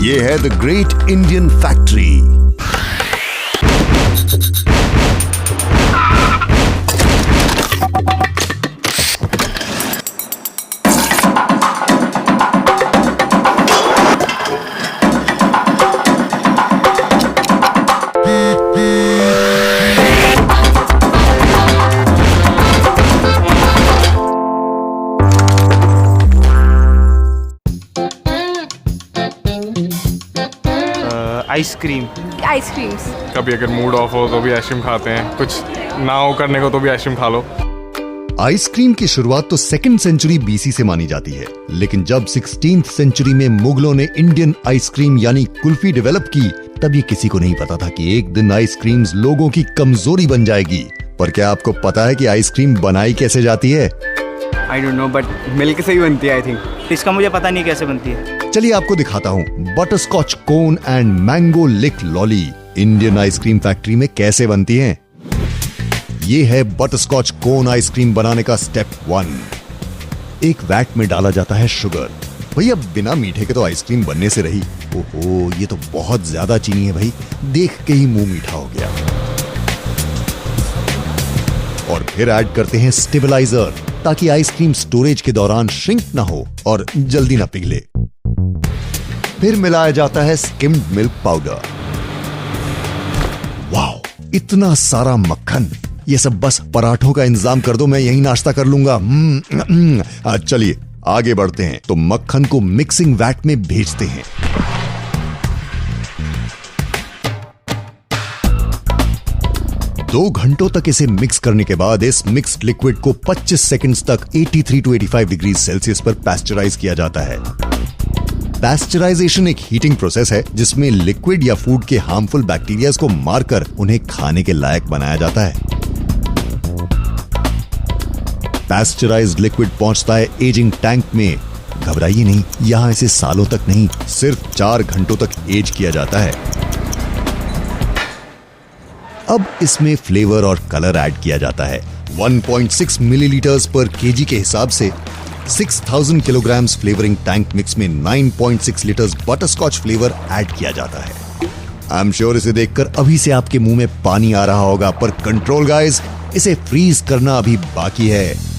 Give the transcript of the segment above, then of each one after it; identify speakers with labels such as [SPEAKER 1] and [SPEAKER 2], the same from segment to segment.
[SPEAKER 1] ये है the great Indian factory.
[SPEAKER 2] Ice creams.
[SPEAKER 3] कभी अगर मूड ऑफ हो तो भी आइसक्रीम खाते हैं, कुछ ना हो करने को तो भी आइसक्रीम खा लो।
[SPEAKER 1] आइसक्रीम की शुरुआत तो 2nd सेंचुरी बीसी से मानी जाती है, लेकिन जब 16th सेंचुरी में मुगलों ने इंडियन आइसक्रीम यानी कुल्फी डेवलप की, तब ये किसी को नहीं पता था कि एक दिन आइसक्रीम्स लोगों की कमजोरी बन जाएगी। पर क्या आपको पता है कि आइसक्रीम बनाई कैसे जाती है?
[SPEAKER 4] I don't know, but milk से ही बनती है आई थिंक। इसका मुझे पता नहीं कैसे बनती है।
[SPEAKER 1] चलिए आपको दिखाता हूँ butterscotch cone and mango lick lolly Indian ice cream factory में कैसे बनती हैं। ये है बटरस्कॉच कोन आइसक्रीम बनाने का स्टेप 1। एक वैट में डाला जाता है शुगर। भैया बिना मीठे के तो आइसक्रीम बनने से रही। ओहो, ये तो बहुत ज्यादा चीनी है भाई, देख के ही मुंह मीठा हो गया। और फिर ऐड करते हैं स्टेबलाइजर, ताकि आइसक्रीम स्टोरेज के दौरान श्रिंक ना हो और जल्दी ना पिघले। फिर मिलाया जाता है स्किम्ड मिल्क पाउडर। वाओ, इतना सारा मक्खन! ये सब बस पराठों का इंतजाम कर दो, मैं यही नाश्ता कर लूंगा। चलिए आगे बढ़ते हैं। तो मक्खन को मिक्सिंग वैट में भेजते हैं। दो घंटों तक इसे मिक्स करने के बाद इस मिक्स्ड लिक्विड को 25 सेकंड्स तक 83 to 85 डिग्री सेल्सियस पर पैस्चराइज किया जाता है। पैस्चराइजेशन एक हीटिंग प्रोसेस है जिसमें लिक्विड या फूड के हार्मफुल बैक्टीरियाज को मारकर उन्हें खाने के लायक बनाया जाता है। पैस्चराइज्ड लिक्विड पहुंचता है एजिंग टैंक में। घबराइए नहीं, यहां इसे सालों तक नहीं, सिर्फ 4 घंटों तक एज किया जाता है। अब इसमें फ्लेवर और कलर ऐड किया जाता है। 1.6 मिलीलीटर्स पर केजी के हिसाब से 6000 किलोग्राम्स फ्लेवरिंग टैंक मिक्स में 9.6 लीटर्स बटरस्कॉच फ्लेवर ऐड किया जाता है। आई एम श्योर इसे देखकर अभी से आपके मुंह में पानी आ रहा होगा, पर कंट्रोल गाइस, इसे फ्रीज करना अभी बाकी है।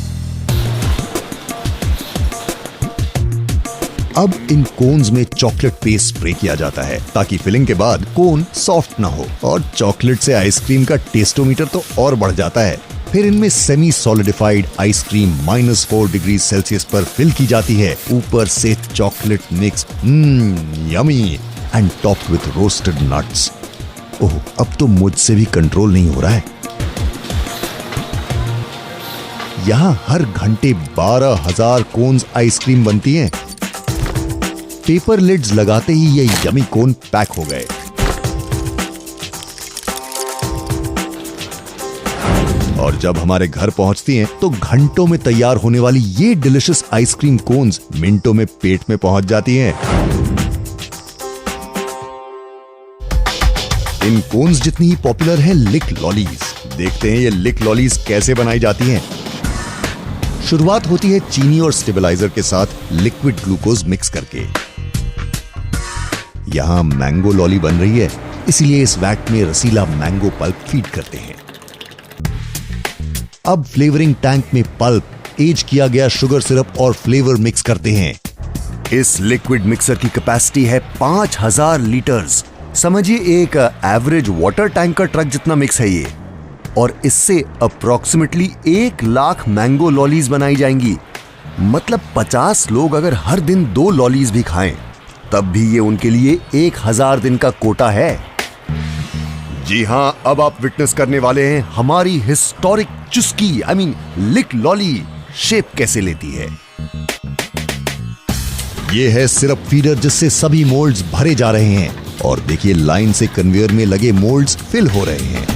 [SPEAKER 1] अब इन कोन्स में चॉकलेट पेस्ट स्प्रे किया जाता है ताकि फिलिंग के बाद कोन सॉफ्ट ना हो, और चॉकलेट से आइसक्रीम का टेस्टोमीटर तो और बढ़ जाता है। फिर इनमें semi solidified ice cream -4 degree Celsius पर फिल की जाती है, ऊपर से chocolate mix yummy and topped with roasted nuts. ओह, अब तो मुझसे भी कंट्रोल नहीं हो रहा है। यहाँ हर घंटे 12,000 कोन्स आइसक्रीम बनती हैं। पेपर लिड्स लगाते ही ये यमी कोन पैक हो गए। और जब हमारे घर पहुंचती हैं तो घंटों में तैयार होने वाली ये डिलिशियस आइसक्रीम कोन्स मिनटों में पेट में पहुंच जाती हैं। इन कोन्स जितनी ही पॉपुलर है लिक लॉलीज। देखते हैं ये लिक लॉलीज कैसे बनाई जाती हैं। शुरुआत होती है चीनी और स्टेबलाइजर के साथ लिक्विड ग्लूकोज मिक्स करके। यहां मैंगो लॉली बन रही है, इसलिए इस वैट में रसीला मैंगो पल्प फीड करते हैं। अब फ्लेवरिंग टैंक में पल्प, एज किया गया शुगर सिरप और फ्लेवर मिक्स करते हैं। इस लिक्विड मिक्सर की कैपेसिटी है 5000 लीटर्स। समझिए एक एवरेज वाटर टैंक का ट्रक जितना मिक्स है ये। और इससे अप्रोक्सीमेटली 1 लाख मैंगो लॉलीज बनाई जाएंगी। मतलब 50 लोग अगर हर दिन 2 लॉलीज भी खाएं, तब भी ये उनके लिए 1000 दिन का कोटा है। जी हां, अब आप विटनेस करने वाले हैं हमारी हिस्टोरिक चुस्की लिक लॉली शेप कैसे लेती है। ये है सिरप फीडर जिससे सभी मोल्ड्स भरे जा रहे हैं, और देखिए लाइन से कन्वेयर में लगे मोल्ड्स फिल हो रहे हैं।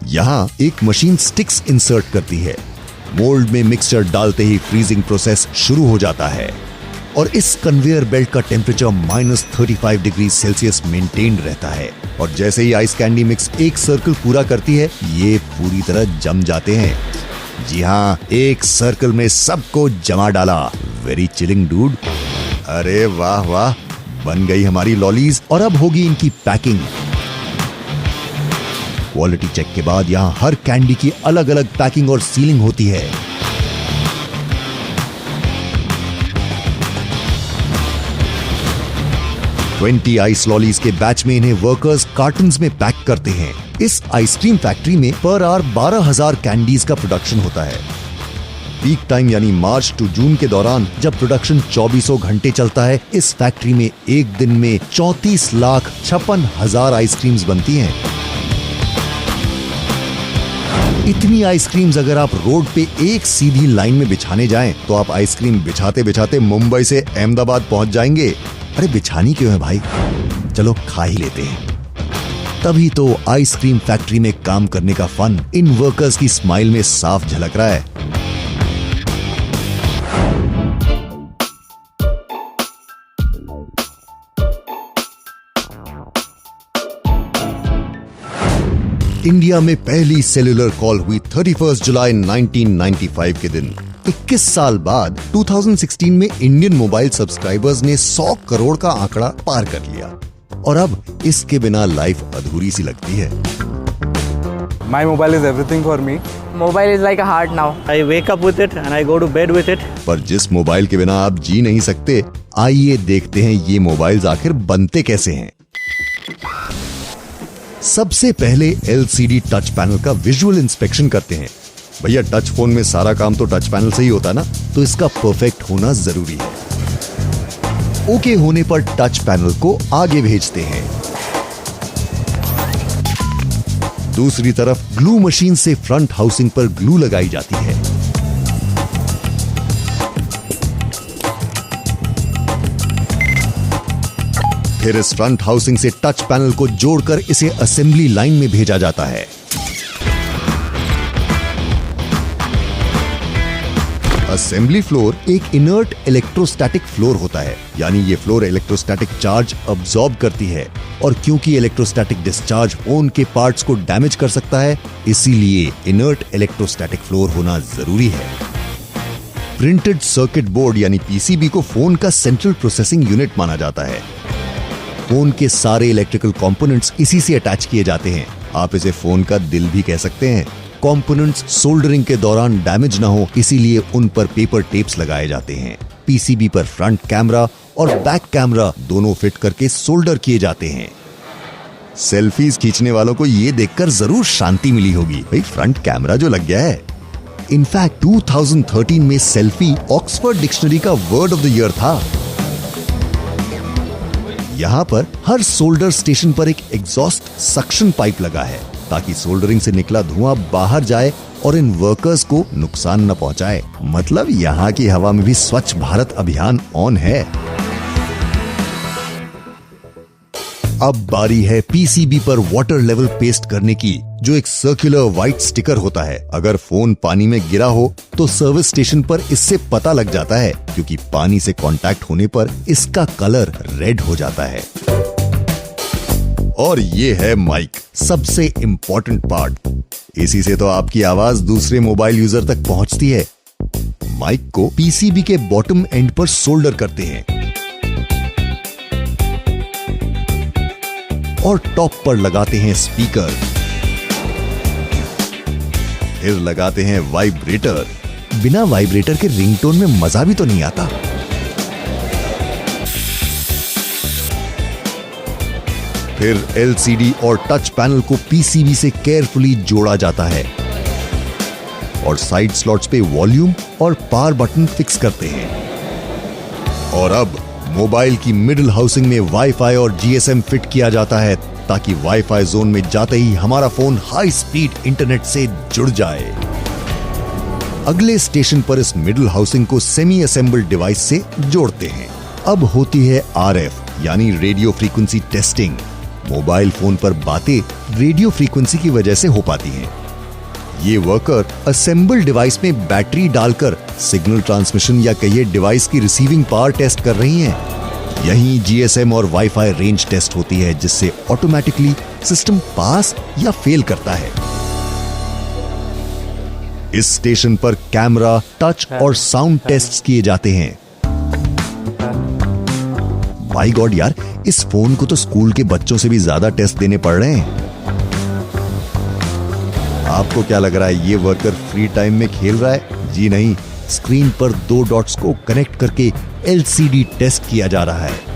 [SPEAKER 1] यहां एक मशीन स्टिक्स इंसर्ट करती है। मोल्ड में मिक्सचर डालते ही फ्रीजिंग प्रोसेस शुरू हो जाता है, और इस कन्वेयर बेल्ट का टेम्परेचर -35 डिग्री सेल्सियस मेंटेन रहता है। और जैसे ही आइस कैंडी मिक्स एक सर्कल पूरा करती है, ये पूरी तरह जम जाते हैं। जी हाँ, एक सर्कल में सबको जमा डाला। Very chilling dude. अरे वाह वाह, बन गई हमारी लॉलीज और अब होगी इनकी पैकिंग। क्वालिटी चेक के बाद यहाँ हर कैंडी की अलग अलग पैकिंग और सीलिंग होती है। ट्वेंटी आइस लॉलीज के बैच में इन्हें वर्कर्स कार्टन्स में पैक करते हैं। इस आइसक्रीम फैक्ट्री में पर आवर 12,000 कैंडीज का प्रोडक्शन होता है। पीक टाइम यानी मार्च टू जून के दौरान जब प्रोडक्शन 24 घंटे चलता है, इस फैक्ट्री में एक दिन में 34,56,000 आइसक्रीम्स बनती हैं। इतनी आइसक्रीम्स अगर आप रोड पे एक सीधी लाइन में बिछाने जाएं, तो आप आइसक्रीम बिछाते बिछाते मुंबई से अहमदाबाद पहुंच जाएंगे। अरे बिछानी क्यों है भाई, चलो खा ही लेते हैं। तभी तो आइसक्रीम फैक्ट्री में काम करने का फन इन वर्कर्स की स्माइल में साफ झलक रहा है। इंडिया में पहली सेल्यूलर कॉल हुई 31 जुलाई 1995 के दिन। 21 साल बाद 2016 में इंडियन मोबाइल सब्सक्राइबर्स ने 100 करोड़ का आंकड़ा पार कर लिया और अब इसके बिना लाइफ अधूरी सी लगती है।
[SPEAKER 3] My mobile is everything for me.
[SPEAKER 2] Mobile is like a heart now.
[SPEAKER 4] I wake up with it and I go to bed with it.
[SPEAKER 1] पर जिस मोबाइल के बिना आप जी नहीं सकते, आइए देखते हैं ये मोबाइल्स आखिर बनते कैसे हैं। सबसे पहले LCD टच पैनल का विजुअल इंस्पेक्शन करते हैं। भैया टच फोन में सारा काम तो टच पैनल से ही होता ना, तो इसका परफेक्ट होना जरूरी है। ओके होने पर टच पैनल को आगे भेजते हैं। दूसरी तरफ ग्लू मशीन से फ्रंट हाउसिंग पर ग्लू लगाई जाती है। फिर इस फ्रंट हाउसिंग से टच पैनल को जोड़कर इसे असेंबली लाइन में भेजा जाता है। असेंबली फ्लोर एक इनर्ट इलेक्ट्रोस्टैटिक फ्लोर होता है, यानी ये फ्लोर इलेक्ट्रोस्टैटिक चार्ज अब्सॉर्ब करती है और क्योंकि इलेक्ट्रोस्टैटिक डिस्चार्ज फोन के पार्ट्स को डैमेज कर सकता है, इसीलिए इनर्ट इलेक्ट्रोस्टैटिक फ्लोर होना जरूरी है। प्रिंटेड सर्किट बोर्ड यानी पीसीबी को फोन का सेंट्रल प्रोसेसिंग यूनिट माना जाता है। फोन के सारे इलेक्ट्रिकल कंपोनेंट्स इसी से अटैच किए जाते हैं। आप इसे फोन का दिल भी कह सकते हैं। कंपोनेंट्स सोल्डरिंग के दौरान डैमेज ना हो, इसीलिए उन पर पेपर टेप्स लगाए जाते हैं। पीसीबी पर फ्रंट कैमरा और बैक कैमरा दोनों फिट करके सोल्डर किए जाते हैं। सेल्फीज खींचने वालों को ये देखकर जरूर शांति मिली होगी, भाई फ्रंट कैमरा जो लग गया है। इनफैक्ट 2013 में सेल्फी ऑक्सफोर्ड डिक्शनरी का वर्ड ऑफ द ईयर था। यहाँ पर हर सोल्डर स्टेशन पर एक एग्जॉस्ट सक्शन पाइप लगा है ताकि सोल्डरिंग से निकला धुआं बाहर जाए और इन वर्कर्स को नुकसान न पहुंचाए। मतलब यहाँ की हवा में भी स्वच्छ भारत अभियान ऑन है। अब बारी है पीसीबी पर वाटर लेवल पेस्ट करने की, जो एक सर्कुलर व्हाइट स्टिकर होता है। अगर फोन पानी में गिरा हो तो सर्विस स्टेशन पर इससे पता लग जाता है, क्योंकि पानी से कांटेक्ट होने पर इसका कलर रेड हो जाता है। और ये है माइक, सबसे इंपॉर्टेंट पार्ट। इसी से तो आपकी आवाज दूसरे मोबाइल यूजर तक पहुंचती है। माइक को पीसीबी के बॉटम एंड पर सोल्डर करते हैं और टॉप पर लगाते हैं स्पीकर, फिर लगाते हैं वाइब्रेटर। बिना वाइब्रेटर के रिंगटोन में मजा भी तो नहीं आता। फिर एलसीडी और टच पैनल को पीसीबी से केयरफुली जोड़ा जाता है और साइड स्लॉट्स पे वॉल्यूम और पावर बटन फिक्स करते हैं। और अब मोबाइल की मिडिल हाउसिंग में वाईफाई और जीएसएम फिट किया जाता है ताकि वाईफाई जोन में जाते ही हमारा फोन हाई स्पीड इंटरनेट से जुड़ जाए। अगले स्टेशन पर इस मिडिल हाउसिंग को सेमी असेंबल्ड डिवाइस से जोड़ते हैं। अब होती है आरएफ यानी radio frequency testing. Mobile phone पर बातें रेडियो फ्रीक्वेंसी की वजह से हो पाती हैं। ये वर्कर असेंबल डिवाइस में बैटरी डालकर सिग्नल ट्रांसमिशन या कहिए डिवाइस की रिसीविंग पावर टेस्ट कर रही हैं। यहीं जीएसएम और वाईफाई रेंज टेस्ट होती है, जिससे ऑटोमेटिकली सिस्टम पास या फेल करता है। इस स्टेशन पर कैमरा, टच और साउंड टेस्ट किए जाते हैं। भाई गॉड यार, इस फोन को तो स्कूल के बच्चों से भी ज्यादा टेस्ट देने पड़ रहे हैं। आपको क्या लग रहा है, ये वर्कर फ्री टाइम में खेल रहा है? जी नहीं, स्क्रीन पर 2 डॉट्स को कनेक्ट करके एलसीडी टेस्ट किया जा रहा है।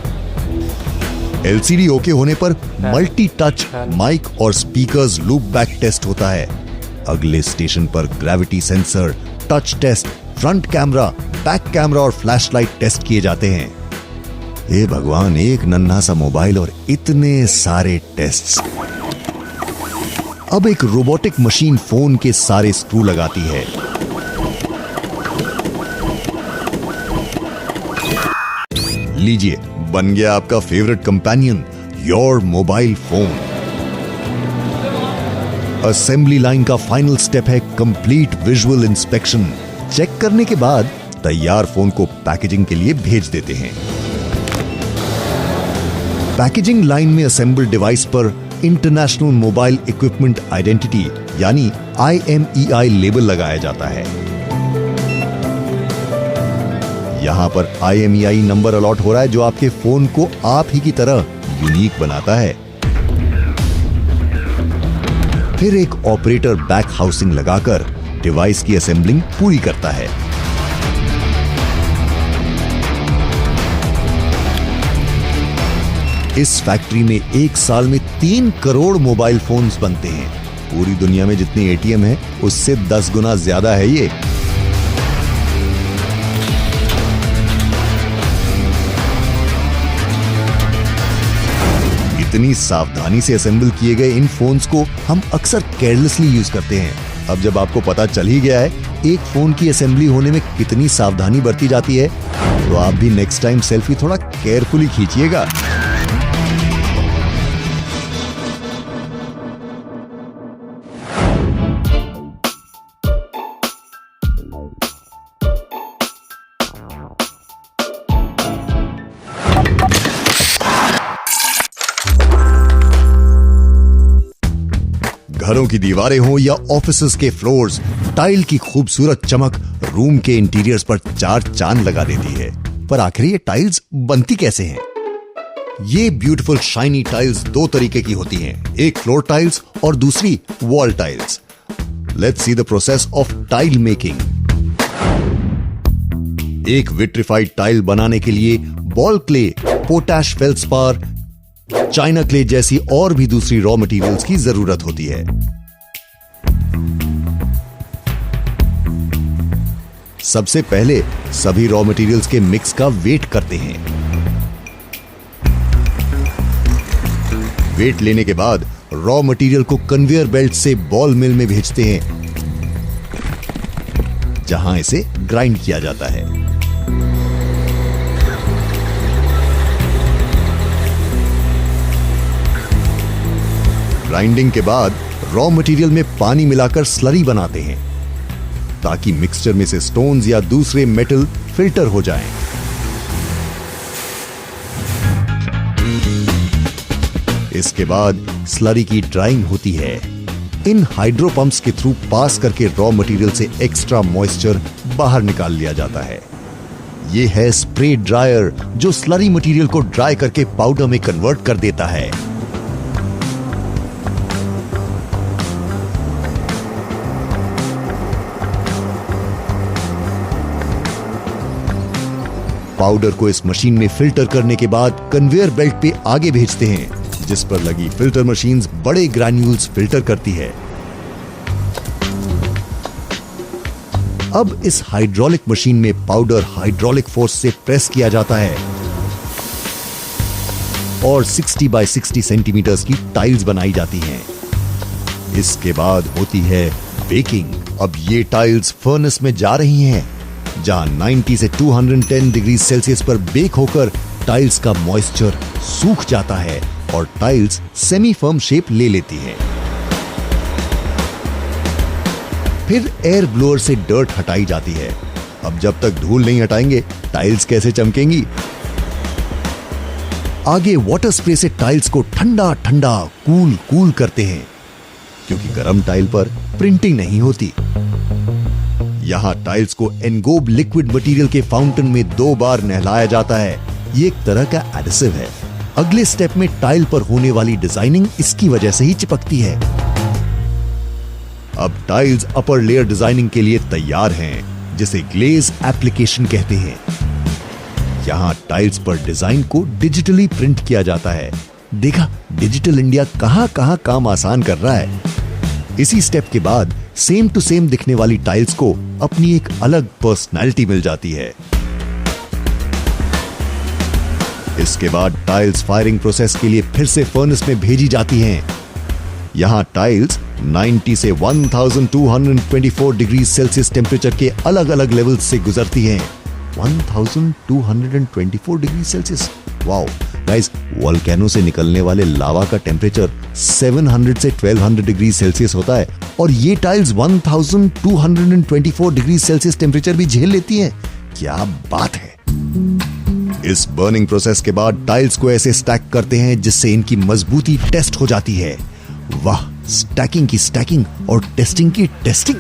[SPEAKER 1] एलसीडी ओके होने पर मल्टी टच माइक और स्पीकर्स लूप बैक टेस्ट होता है। अगले स्टेशन पर gravity sensor, touch taste, front camera, back camera और फ्लैशलाइट टेस्ट किए जाते हैं। हे भगवान, एक नन्हा सा मोबाइल और इतने सारे टेस्ट्स। अब एक रोबोटिक मशीन फोन के सारे स्क्रू लगाती है। लीजिए, बन गया आपका favourite companion, your mobile phone. Assembly line का फाइनल स्टेप है कंप्लीट विजुअल इंस्पेक्शन। चेक करने के बाद तैयार फोन को पैकेजिंग के लिए भेज देते हैं। पैकेजिंग लाइन में असेंबल्ड डिवाइस पर इंटरनेशनल मोबाइल इक्विपमेंट आइडेंटिटी यानी IMEI लेबल लगाया जाता है। यहां पर IMEI नंबर अलॉट हो रहा है, जो आपके फोन को आप ही की तरह यूनिक बनाता है। फिर एक ऑपरेटर बैक हाउसिंग लगाकर डिवाइस की असेंबलिंग पूरी करता है। इस फैक्ट्री में एक साल में 3 करोड़ मोबाइल फोन्स बनते हैं। पूरी दुनिया में जितने ATM है उससे 10 गुना ज्यादा है ये। इतनी सावधानी से असेंबल किए गए इन फोन्स को हम अक्सर केयरलेसली यूज करते हैं। अब जब आपको पता चल ही गया है एक फोन की असेंबली होने में कितनी सावधानी बरती जाती है, तो आप भी नेक्स्ट टाइम सेल्फी थोड़ा केयरफुली खींचिएगा। घरों की दीवारें हो या ऑफिसेज के फ्लोर्स, टाइल की खूबसूरत चमक रूम के इंटीरियर्स पर 4 चांद लगा देती है। पर आखिर ये टाइल्स बनती कैसे हैं? ये ब्यूटीफुल शाइनी टाइल्स 2 तरीके की होती हैं, एक फ्लोर टाइल्स और दूसरी wall tiles. Let's see the process of tile making. एक विट्रिफाइड टाइल बनाने के लिए ball clay, potash felspar, china clay जैसी और भी दूसरी रॉ मटेरियल्स की जरूरत होती है। सबसे पहले सभी रॉ मटेरियल्स के मिक्स का वेट करते हैं। वेट लेने के बाद रॉ मटेरियल को कन्वेयर बेल्ट से बॉल मिल में भेजते हैं, जहां इसे ग्राइंड किया जाता है। ग्राइंडिंग के बाद रॉ मटेरियल में पानी मिलाकर स्लरी बनाते हैं, ताकि मिक्सचर में से स्टोन्स या दूसरे मेटल फिल्टर हो जाएं। इसके बाद स्लरी की ड्राइंग होती है। इन हाइड्रो पंप्स के थ्रू पास करके रॉ मटेरियल से एक्स्ट्रा मॉइस्चर बाहर निकाल लिया जाता है। यह है स्प्रे ड्रायर, जो स्लरी मटेरियल को ड्राई करके पाउडर में कन्वर्ट कर देता है। पाउडर को इस मशीन में फिल्टर करने के बाद कन्वेयर बेल्ट पे आगे भेजते हैं, जिस पर लगी फिल्टर मशीन्स बड़े ग्रैन्यूल्स फिल्टर करती है। अब इस हाइड्रोलिक मशीन में पाउडर हाइड्रोलिक फोर्स से प्रेस किया जाता है और 60 बाय 60 सेंटीमीटर्स की टाइल्स बनाई जाती हैं। इसके बाद होती है बेकिंग। अब ये टाइल्स फर्नेस में जा रही हैं, जहां 90 से 210 डिग्री सेल्सियस पर बेक होकर टाइल्स का मॉइस्चर सूख जाता है और टाइल्स सेमी फर्म शेप ले लेती हैं। फिर एयर ब्लोअर से डर्ट हटाई जाती है। अब जब तक धूल नहीं हटाएंगे टाइल्स कैसे चमकेंगी? आगे वाटर स्प्रे से टाइल्स को ठंडा ठंडा कूल करते हैं, क्योंकि गर्म टाइल पर प्रिंटिंग नहीं होती। यहाँ टाइल्स को एनगोब लिक्विड मटेरियल के फाउंटेन में 2 बार नहलाया जाता है। ये एक तरह का एडिसिव है। अगले स्टेप में टाइल पर होने वाली डिजाइनिंग इसकी वजह से ही चिपकती है। अब टाइल्स अपर लेयर डिजाइनिंग के लिए तैयार हैं, जिसे ग्लेज एप्लीकेशन कहते हैं। यहां टाइल्स पर डिजाइन को डिजिटली प्रिंट किया जाता है। देखा, डिजिटल इंडिया कहां काम आसान कर रहा है। इसी स्टेप के बाद सेम टू सेम दिखने वाली टाइल्स को अपनी एक अलग पर्सनैलिटी मिल जाती है। इसके बाद टाइल्स फायरिंग प्रोसेस के लिए फिर से फर्नेस में भेजी जाती हैं। यहां टाइल्स 90 से 1224 डिग्री सेल्सियस टेम्परेचर के अलग अलग लेवल्स से गुजरती हैं। 1224 degree Celsius, wow guys, volcano से निकलने वाले लावा का टेम्परेचर 700 से 1200 डिग्री सेल्सियस होता है और ये टाइल्स 1224 डिग्री सेल्सियस टेम्परेचर भी झेल लेती हैं। क्या बात है। इस बर्निंग प्रोसेस के बाद टाइल्स को ऐसे स्टैक करते हैं जिससे इनकी मजबूती टेस्ट हो जाती है। वाह, स्टैकिंग की स्टैकिंग और टेस्टिंग की टेस्टिंग।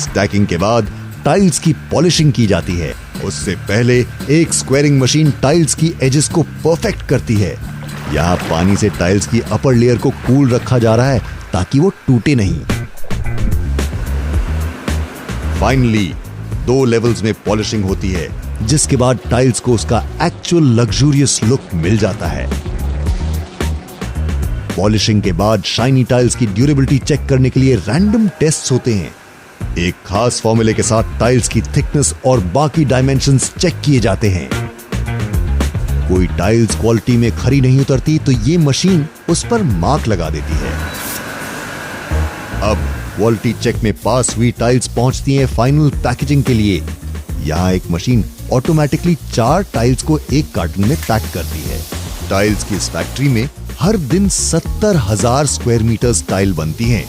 [SPEAKER 1] स्टैकिंग के बाद टाइल्स की पॉलिशिंग की जाती है। उससे पहले एक स्क्वेरिंग मशीन टाइल्स की एजेस को परफेक्ट करती है। यहां पानी से टाइल्स की अपर लेयर को कूल रखा जा रहा है ताकि वो टूटे नहीं। फाइनली 2 लेवल्स में पॉलिशिंग होती है, जिसके बाद टाइल्स को उसका एक्चुअल लग्जूरियस लुक मिल जाता है। पॉलिशिंग के बाद शाइनी टाइल्स की ड्यूरेबिलिटी चेक करने के लिए रैंडम टेस्ट्स होते हैं। एक खास फॉर्मूले के साथ टाइल्स की थिकनेस और बाकी डायमेंशंस चेक किए जाते हैं। कोई टाइल्स क्वालिटी में खरी नहीं उतरती तो ये मशीन उस पर मार्क लगा देती है। अब क्वालिटी चेक में पास हुई टाइल्स पहुंचती हैं फाइनल पैकेजिंग के लिए। यहां एक मशीन ऑटोमेटिकली 4 टाइल्स को एक कार्टन में पैक करती है। टाइल्स की इस फैक्ट्री में हर दिन 70,000 स्क्वायर मीटर्स टाइल बनती हैं।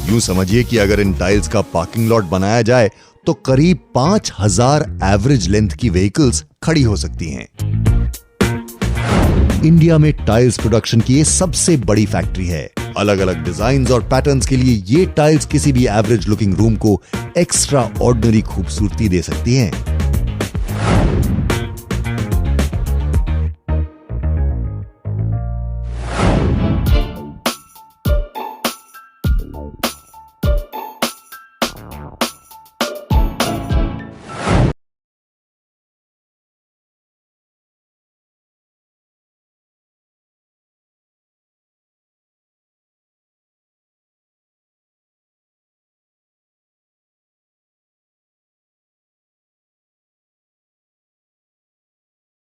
[SPEAKER 1] यूं समझिए कि अगर इन टाइल्स का पार्किंग लॉट बनाया जाए तो करीब 5,000 एवरेज लेंथ की व्हीकल्स खड़ी हो सकती हैं। इंडिया में टाइल्स प्रोडक्शन की ये सबसे बड़ी फैक्ट्री है। अलग अलग डिजाइन्स और पैटर्न्स के लिए ये टाइल्स किसी भी एवरेज लुकिंग रूम को एक्स्ट्रा ऑर्डिनरी खूबसूरती दे सकती हैं।